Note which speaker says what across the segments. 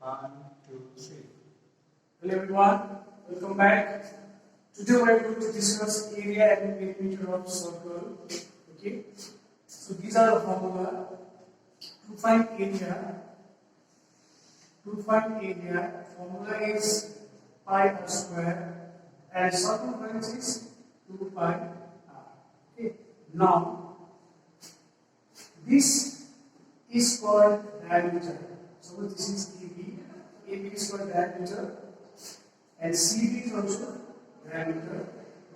Speaker 1: One, two, three. Hello everyone, welcome back. Today we are going to discuss area and perimeter of circle. Okay, so these are the formula to find area. Formula is pi r square and circumference is 2 pi r. Okay, now this is called diameter. So this is AB is called diameter, and CD is also diameter.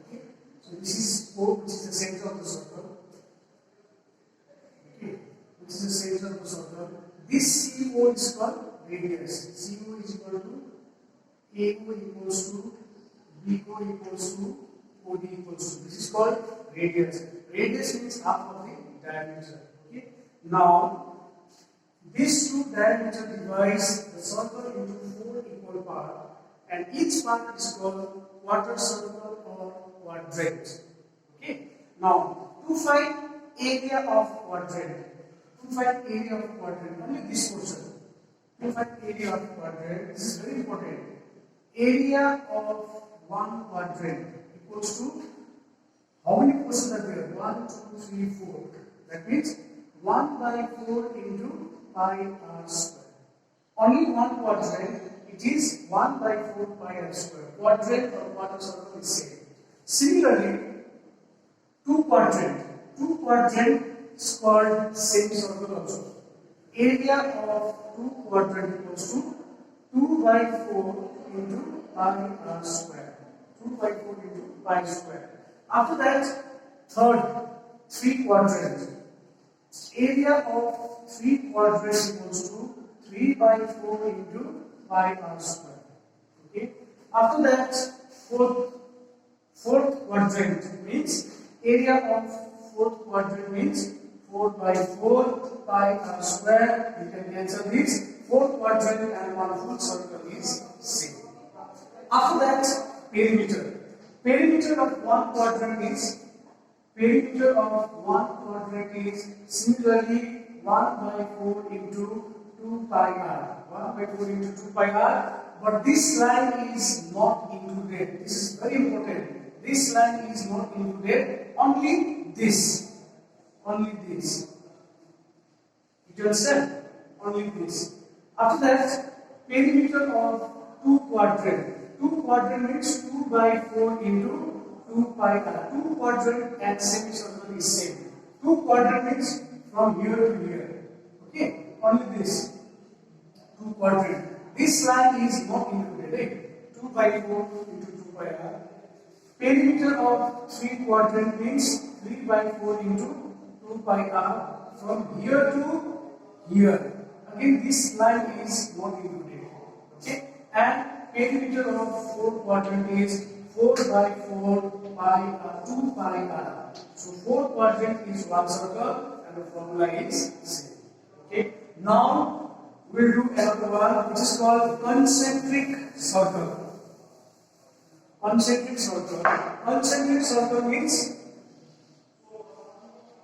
Speaker 1: Okay, so this is O, which is the center of the circle. Okay, which is the center of the circle. This CO is called radius. CO is equal to AO equals to BO equals to OD equals to. This is called radius. Radius means half of the diameter. Okay, now these two diameter divides the circle into 4 equal parts, and each part is called quarter circle or quadrant. Okay. Now, to find area of quadrant, only this portion. To find area of quadrant, this is very important. Area of one quadrant equals to how many portions are there? 1, 2, 3, 4. That means 1 by 4 into pi r square. Only one quadrant, it is 1 by 4 pi r square. Quadrant or quarter circle is same. Similarly, two quadrant is called same circle also. Area of two quadrant equals to 2 by 4 into pi r square. 2 by 4 into pi square. After that, three quadrant. Area of 3 quadrants equals to 3 by 4 into pi r square. Okay. After that, fourth quadrant means area of fourth quadrant means 4 by 4 pi r square. You can cancel this. Fourth quadrant and one full circle is same. After that, perimeter. Perimeter of one quadrant is similarly 1 by 4 into 2 pi r. 1 by 4 into 2 pi r. But this line is not included. This is very important. This line is not included. Only this. You understand? Only this. After that, perimeter of two quadrant. Two quadrant means 2 by 4 into 2 pi r. Two quadrant and semicircle is same. Two quadrant means from here to here. Okay, only this. Two quadrant. This line is not included. Right? 2 by 4 into 2 pi r. Perimeter of three quadrant means 3 by 4 into 2 pi r from here to here. Again, this line is not included. Okay, and perimeter of four quadrant is 4 by 4 pi r, 2 pi r. So 4 quadrant is one circle and the formula is same. Okay. Now we will do another one which is called concentric circle. Concentric circle means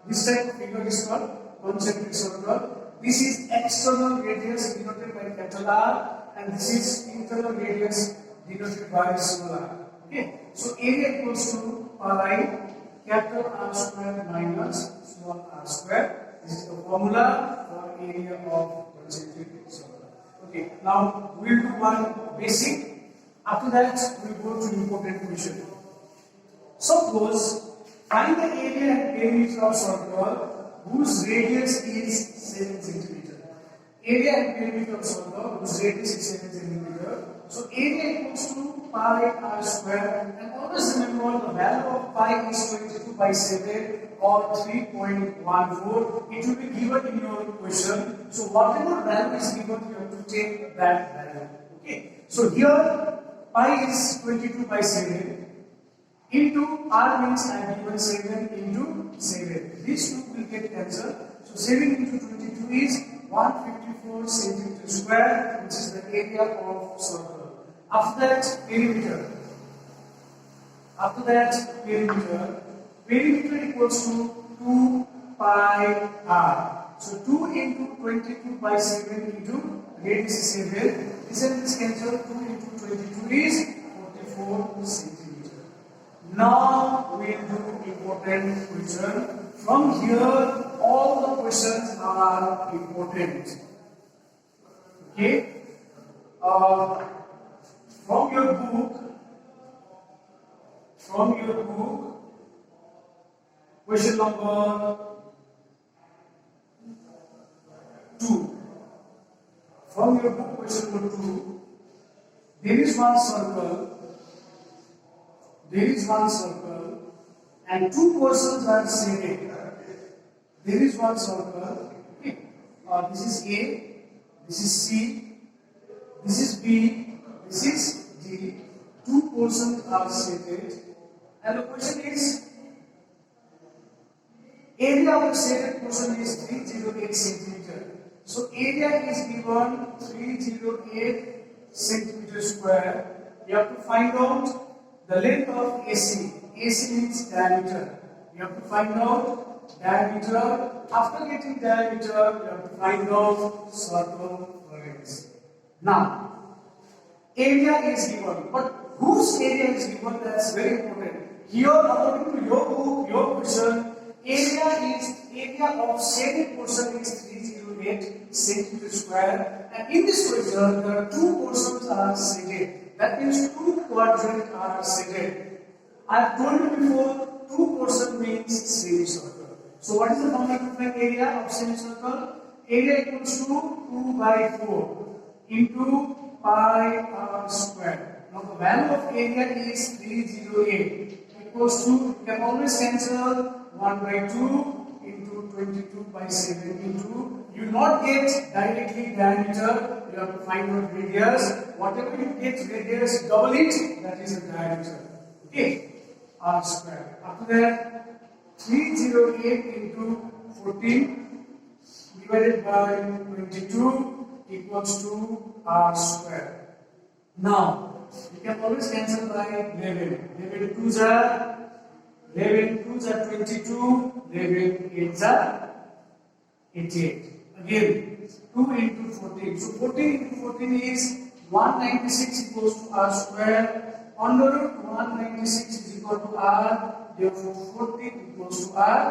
Speaker 1: this type of figure is called concentric circle. This is external radius denoted by capital R, and this is internal radius denoted by small r. Okay, so area equals to pi capital R square minus small r square. This is the formula for area of concentric circle. Okay, now we will do one basic. After that, we will go to important question. Suppose find the area and perimeter of circle whose radius is 7 cm. Area and perimeter of circle whose radius is 7 cm. So area equals to pi r square, and always remember the value of pi is 22 by 7 or 3.14. It will be given in your question. So whatever value is given, you have to take that value. Okay. So here pi is 22 by 7 into r means I have given 7 into 7. These two will get cancelled. So 7 into 22 is 154 cm square, which is the area of circle. After that, perimeter. Perimeter equals to 2 pi r. So 2 into 22 by 7 into radius is 7. This and this cancel. 2 into 22 is 44 centimeter. Now we will do important question. From here, all the questions are important. Okay? From your book, question number 2. From your book, question number 2, there is one circle, and two portions are shaded. There is one circle. Okay. This is A, this is C, this is B, this is D. Two portions are shaded, and the question is, area of the shaded portion is 308 centimeter. So area is given 308 centimeter square. You have to find out the length of AC. AC means diameter. You have to find out diameter. After getting diameter, you have to find out circumference. Now, area is given, but whose area is given? That's very important. Here, according to your book, your question, area of shaded portion is 308 centimeter square, and in this question, there are two portions are shaded. That means two quadrants are shaded. I have told you before, two portion means semicircle. So what is the formula to find area of semicircle? Area equals to 2 by 4 into pi r square. Now the value of area is 308 equals to, you can always cancel 1 by 2 into 22 by 7 into, you not get directly diameter, you have to find out radius. Whatever you get radius, double it, that is the diameter. Okay, r square. After that, 308 into 14 divided by 22 equals to r square. Now, you can always cancel by 11. 11 2s are 22, 11 8s are 88. Again, 2 into 14. So 14 into 14 is 196 equals to r square. Under root 196 is equal to r. Therefore, 14 equals to r,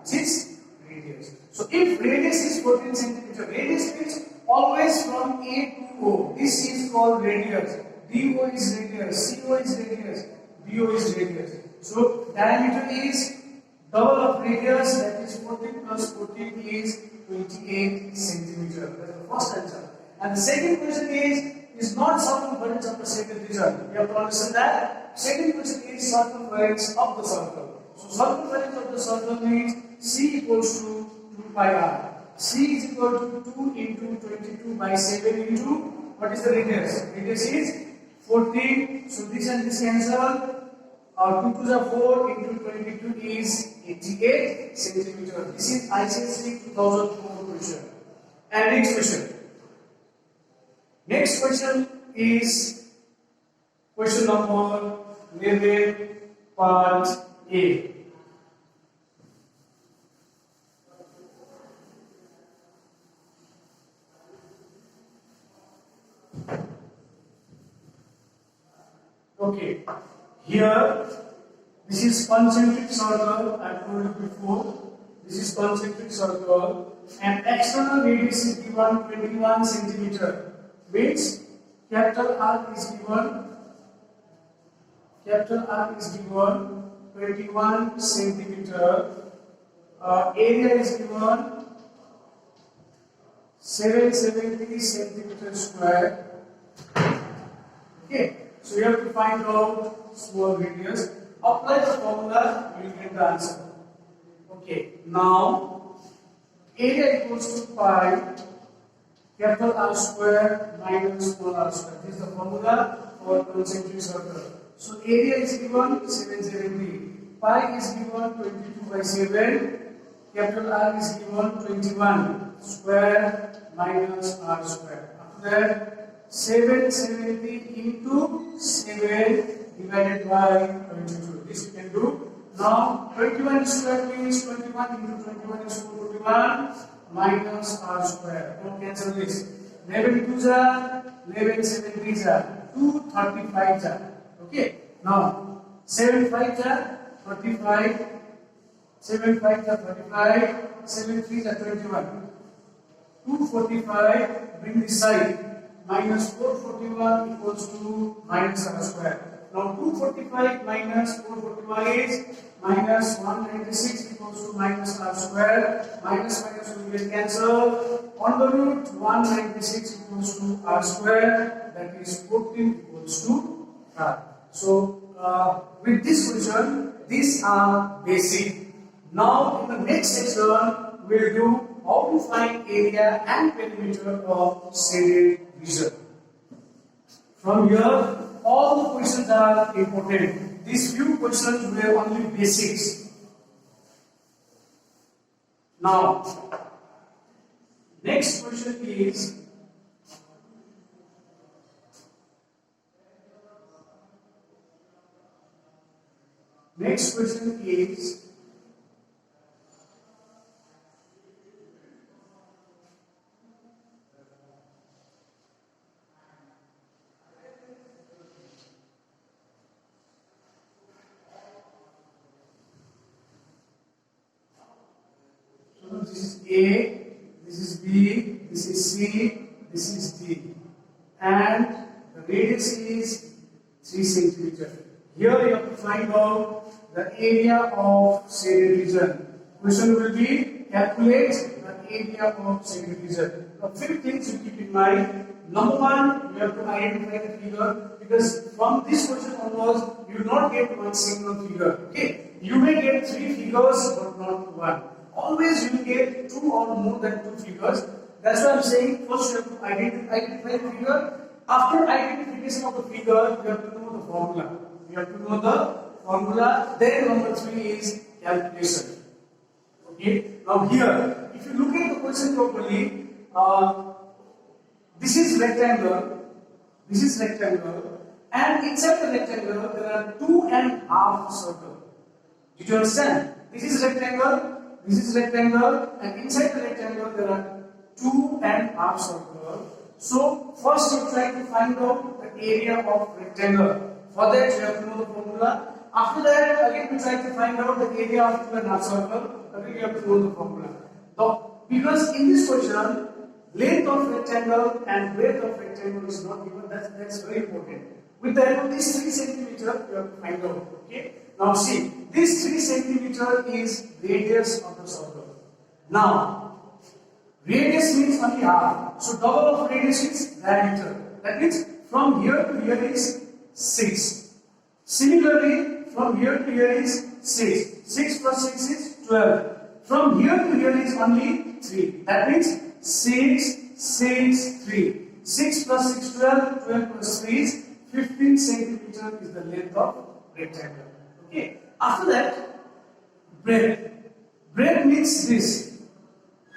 Speaker 1: which is radius. So if radius is 14 centimeter, radius means always from A to O. This is called radius. DO is radius, CO is radius, BO is radius. So diameter is double of radius, that is 14 plus 14 is 28 centimeter. That's the first answer. And the second question is not circumference of the second region. You have to understand that. Second question is circumference of the circle. So circumference of the circle means C equals to 2 pi r. C is equal to 2 into 22 by 7 into, what is the radius? Radius is 14. So this and this cancel. 2 to the 4 into 22 is 88 centimeter. This is ICSE 2004 question. And next question. Next question is question number 11, part A. Okay, here this is concentric circle. I told you before. This is concentric circle, and external radius is given 21 centimeter. Means capital R is given 21 centimeter. Area is given 770 centimeter square. Okay. So you have to find out small radius. Apply the formula, you will get the answer. Okay, now area equals to pi capital R square minus small r square. This is the formula for concentric circle. So area is given 770. Pi is given 22 by 7. Capital R is given 21 square minus r square. After that, 770 into 7 divided by 22. This you can do. Now 21 square means 21 into 21 is 41 minus r square. Don't cancel this. 11 twos are 11, 7 threes are 235 are. Okay. Now 7 fives are 35, 7 fives are 35, 7 threes are 21. 245 bring this side, minus 441 equals to minus r square. Now 245 minus 441 is minus 196 equals to minus r square. Minus minus will get cancelled. On the root 196 equals to r square, that is 14 equals to r. So with this question, these are basic. Now in the next section, we will do how to find area and perimeter of shaded region. From here, all the questions are important. These few questions were only basics. Now, next question is this is A, this is B, this is C, this is D, and the radius is 3 centimeter. Here you have to find out the area of shaded region. Question will be calculate the area of shaded region. Now, few things you keep in mind. Number one, you have to identify the figure, because from this question onwards, you will not get one single figure. Okay, you may get 3 figures, but not one. Always you will get 2 or more than 2 figures. That's why I'm saying first you have to identify the figure. After identification of the figure, you have to know the formula. You have to know the formula. Then number 3 is calculation. Okay. Now here, if you look at the question properly, this is rectangle. This is rectangle, and inside the rectangle there are 2.5 circles. Did you understand? This is rectangle. This is rectangle, and inside the rectangle there are 2.5 circles. So first you try to find out the area of rectangle. For that you have to know the formula. After that again you try to find out the area of 2.5 circle. Again you have to know the formula. So because in this question, length of rectangle and breadth of rectangle is not given. That's very important. With the help of this 3 centimeter, you have to find out. Okay. Now see, this 3 centimeter is radius of the circle. Now, radius means only half. So double of radius is diameter. That means from here to here is 6. Similarly, from here to here is 6. 6 plus 6 is 12. From here to here is only 3. That means 6, 6, 3. 6 plus 6, 12. 12 plus 3 is 15 centimeter is the length of rectangle. Okay. After that, breadth. Breadth means this.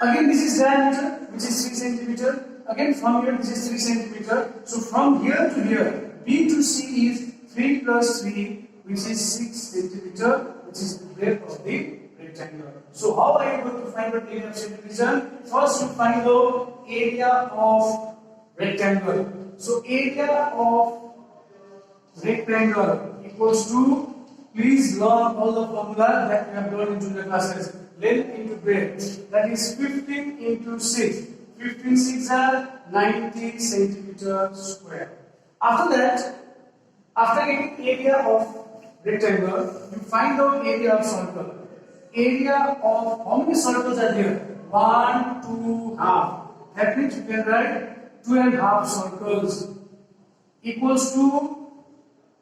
Speaker 1: Again, this is diameter, which is 3 centimeter. Again, from here, this is 3 centimeter. So from here to here, B to C is 3 plus 3, which is 6 centimeter, which is the breadth of the rectangle. So how are you going to find the area of shaded region? First, you find the area of rectangle. So area of rectangle equals to, please learn all the formula that we have done in junior classes. Length into breadth, that is 15 into 6. 15 6 are 90 centimeter square. After that, after getting area of rectangle, you find out area of circle. Area of how many circles are there? 1, 2, half. That means you can write 2.5 circles equals to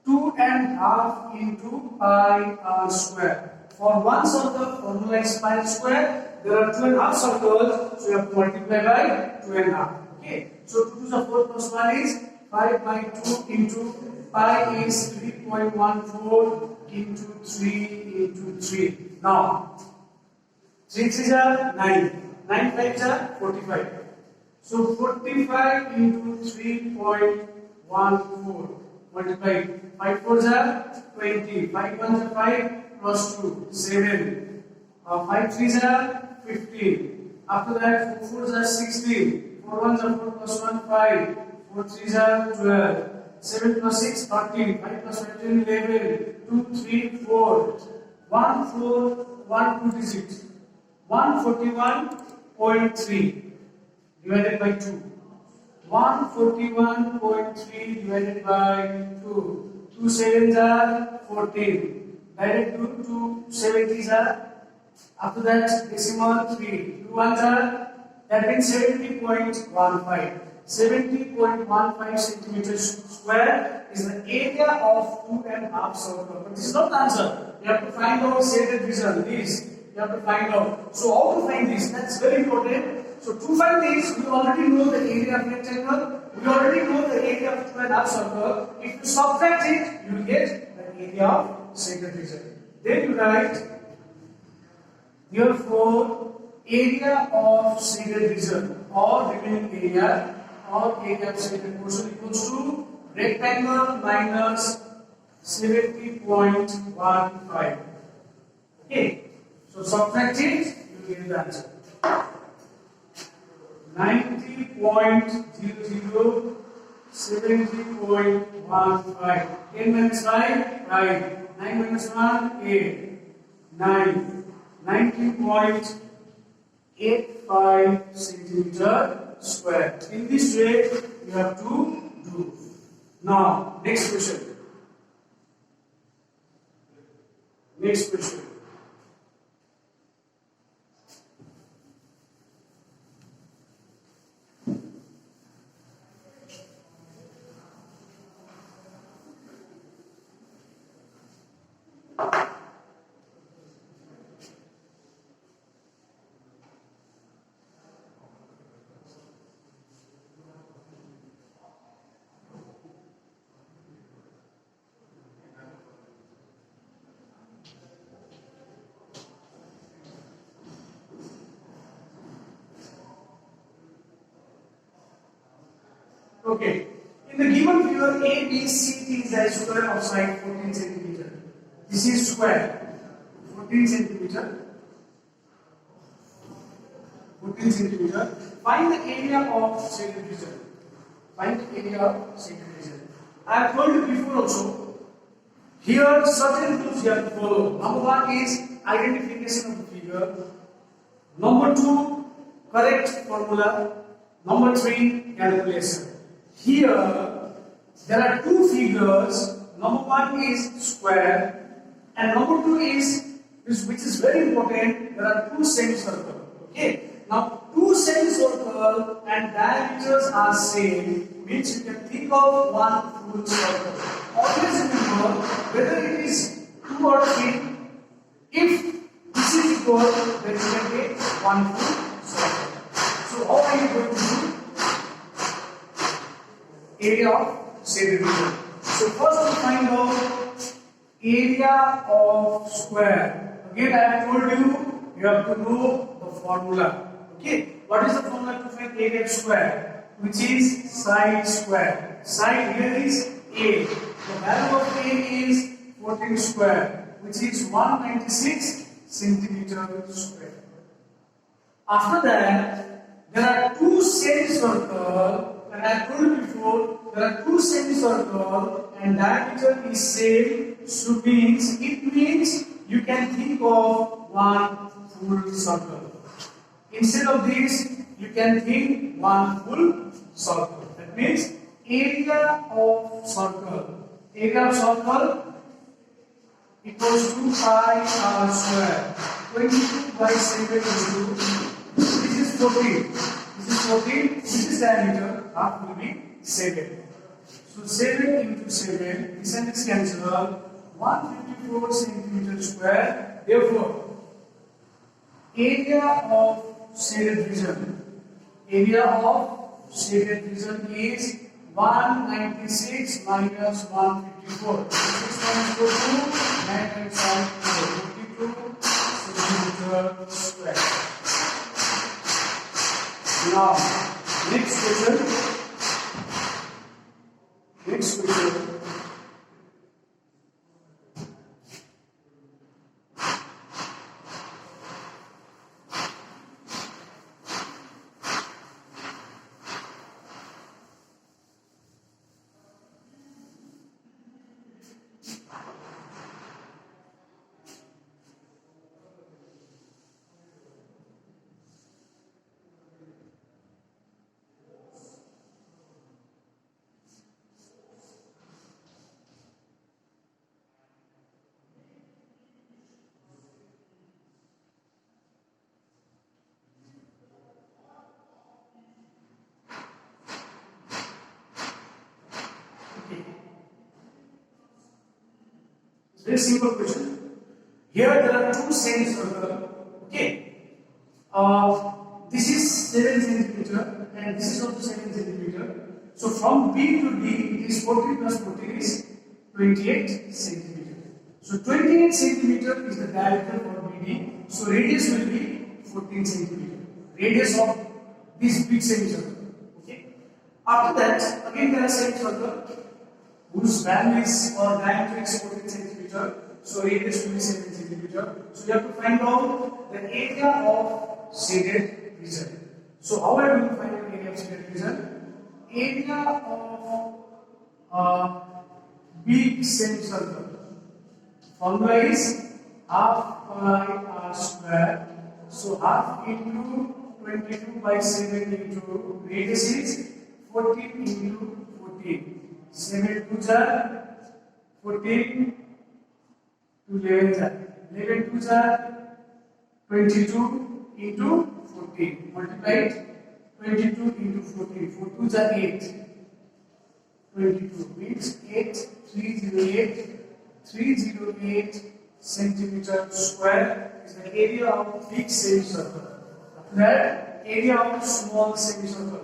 Speaker 1: 2.5 into pi r square. For one circle, formula is pi square. There are 2.5 circles, so you have to multiply by 2.5. Okay. So 2 to the 4 plus 1 is 5 by 2 into pi is 3.14 into 3 into 3. Now 3 3s are 9. 9 5s are 45. So 45 into 3.14 multiply. 5 4s are 20. 5 1s are 5 plus 2 7. 5 3s are 15. After that 4 4s are 16. 4 1s are 4 plus 1 5, 4 3s are 12, 7 plus 6 13, 5 plus 15 11, 2 3 4, 1 4 1 2 digits, 141.3 divided by 2. 141.3 divided by 2. 2 sevens are 14. Direct to 2 70s are, after that decimal 3. 2 ones are, that means 70.15. 70.15 centimeters square is the area of 2.5 circle. But this is not the answer. You have to find out shaded region. This you have to find out. So how to find this? That's very important. So to find this, we already know the area of rectangle. We already know the area of 2.5 circle. If you subtract it, you will get the area of shaded region. Then you write, therefore, area of shaded region or remaining area or area of shaded portion equals to rectangle minus 70.15. Okay. So subtract it, you will get the answer. 90.00, 70.15. 10 minus 5, 5. 9 minus 1, 8. 9. 19.85 centimeter square. In this way, you have to do. Now, next question. Next question. Okay. In the given figure, ABCD is the square of side 14 centimeter. This is square 14 centimeter. 14 centimeter. Find the area of shaded region. Find the area of shaded region. I have told you before also. Here, certain rules you have to follow. Number 1 is identification of the figure. Number 2, correct formula. Number 3, calculation. Here, there are two figures. Number 1 is square, and number 2 is, which is very important, there are two semicircles. Okay. Now, two semicircles and diameters are same, which you can think of one full circle. Always remember, whether it is 2 or 3, if this is equal, then you can get one full circle. So, how are you going to do? Area of shaded region. So first we find out area of square. Again I have told you, you have to know the formula. Okay, what is the formula to find area of square? Which is side square. Side here is A. The value of A is 14 square, which is 196 centimeter square. After that, there are two semicircles. And I told you before, there are two semicircles and diameter is same, so it means you can think of one full circle. Instead of this, you can think one full circle. That means area of circle. Area of circle equals to pi r square. 22 by 7 into, this is 14. This is 14, which is diameter, half will be 7. So 7 into 7, this and this cancel, 154 centimeter square. Therefore, area of shaded region is 196 minus 154. 6 times 4 to 9 times 5 42 centimeter square. Now, next question. Very simple question. Here there are two semicircles. Okay. This is 7 centimeter and this is also 7 centimeter. So from B to D it is 14 plus 14 is 28 centimeter. So 28 centimeter is the diameter for BD. So radius will be 14 centimeter. Radius of this big semicircle. Okay. After that, again there are semicircle whose value is or diameter is 14 centimeter. So radius will be 7 centimeter. So you have to find out the area of shaded region. So how are we going to find the area of shaded region? Area of big semicircle. Formula is half pi r square. So half into 22 by 7 into radius is 14 into 14. 7 2s are 14 to 11s are 11 2s are 22 into 14. Multiply it 22 into 14. 4 2s are 8. 22 means 308 centimeter square is the area of big semicircle. After that, area of small semicircle.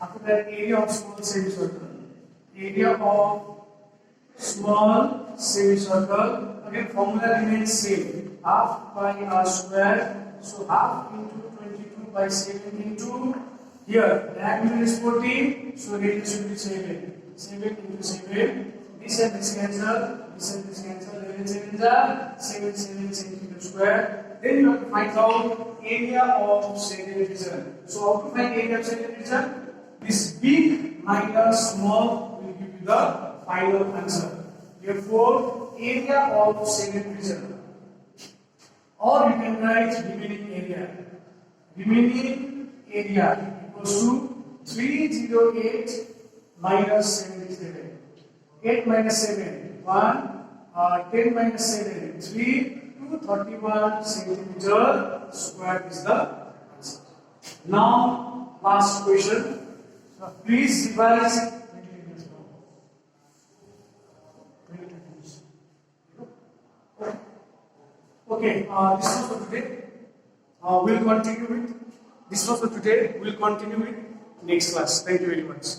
Speaker 1: After that, area of small semicircle. Area of small semicircle. Again, formula remains same. Half pi r square. So half into 22 by 7 into here. Diameter is 14. So radius will be 7. 7 into 7. This and this cancel. This and this cancel. 11 7 are 7 centimeter square. Then you have to find out area of shaded region. So how to find area of shaded region? This big minus small will give you the final answer. Therefore, area of shaded region. Or you can write remaining area. Remaining area equals to 308 minus 77. 8 minus 7, 1. 10 minus 7, 3. 231 centimeter square is the answer. Now, last question. So please revise. Okay, this was for today. We'll continue with this was for today. We'll continue with next class. Thank you very much.